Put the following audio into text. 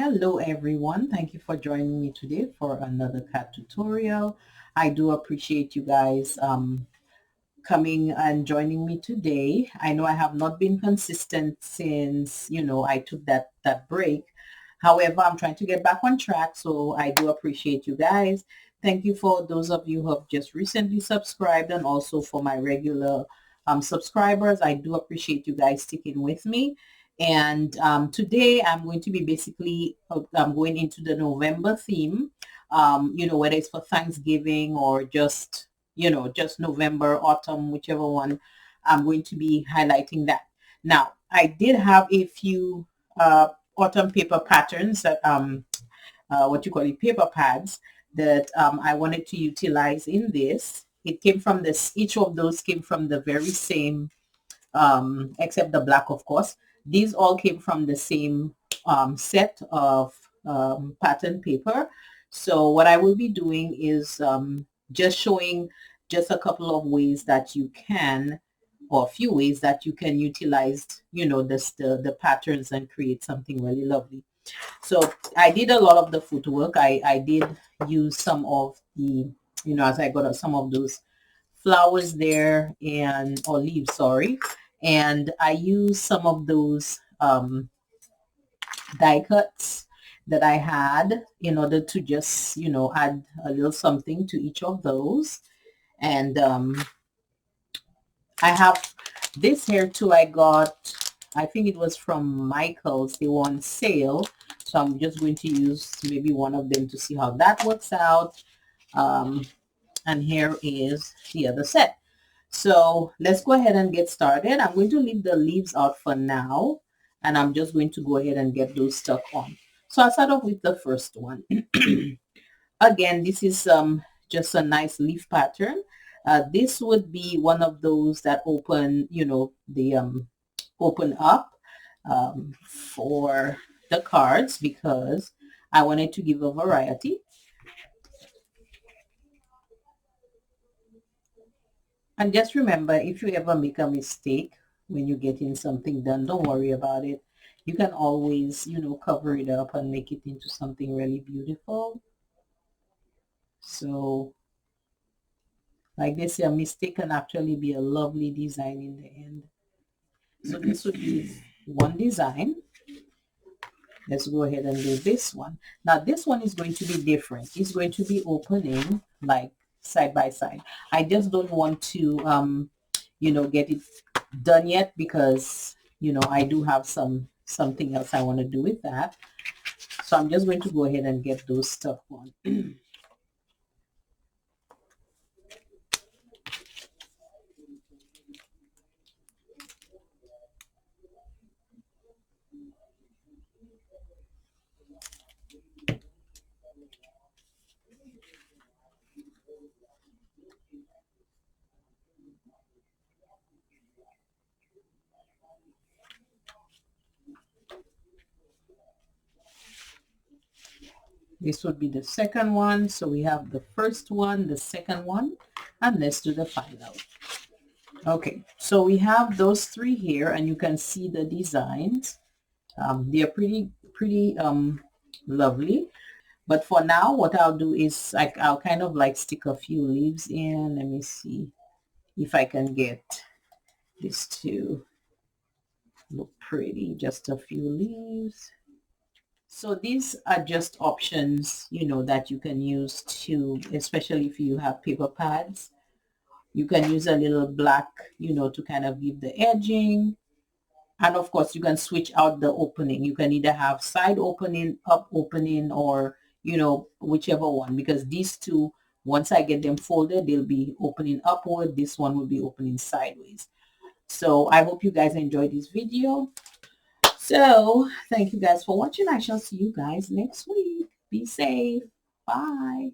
Hello everyone, thank you for joining me today for another cat tutorial. I do appreciate you guys coming and joining me today. I know I have not been consistent since I took that break. However, I'm trying to get back on track, so I do appreciate you guys. Thank you for those of you who have just recently subscribed, and also for my regular subscribers. I do appreciate you guys sticking with me. And today I'm going to be basically I'm going into the November theme, whether it's for Thanksgiving or just just November, autumn, whichever one. I'm going to be highlighting that. Now, I did have a few autumn paper patterns that what you call it, paper pads, that I wanted to utilize in this. It came from this, each of those came from the very same, except the black, of course. These all came from the same set of pattern paper. So what I will be doing is just showing just a couple of ways that you can, or a few ways that you can utilize, the patterns and create something really lovely. So I did a lot of the footwork. I did use some of the, as I got some of those flowers there, and or leaves, sorry. And I used some of those die cuts that I had in order to just, add a little something to each of those. And I have this here too. I got, I think it was from Michael's. They were on sale. So I'm just going to use maybe one of them to see how that works out. And here is the other set. So let's go ahead and get started. I'm going to leave the leaves out for now, and I'm just going to go ahead and get those stuck on. So I'll start off with the first one. Again, this is just a nice leaf pattern. This would be one of those that open, open up for the cards, because I wanted to give a variety. And just remember, if you ever make a mistake when you're getting something done, don't worry about it. You can always, cover it up and make it into something really beautiful. So, like they say, a mistake can actually be a lovely design in the end. So this would be one design. Let's go ahead and do this one. Now, this one is going to be different. It's going to be opening like side by side. I just don't want to, get it done yet, because, I do have something else I want to do with that. So I'm just going to go ahead and get those stuff on. This would be the second one. So we have the first one, the second one, and let's do the final. Okay, so we have those three here, and you can see the designs. They're pretty lovely. But for now, what I'll do is I'll kind of like stick a few leaves in. Let me see if I can get this to look pretty. Just a few leaves. So these are just options, that you can use to, especially if you have paper pads. You can use a little black, to kind of give the edging. And of course, you can switch out the opening. You can either have side opening, up opening, or, whichever one. Because these two, once I get them folded, they'll be opening upward. This one will be opening sideways. So I hope you guys enjoyed this video. So thank you guys for watching. I shall see you guys next week. Be safe. Bye.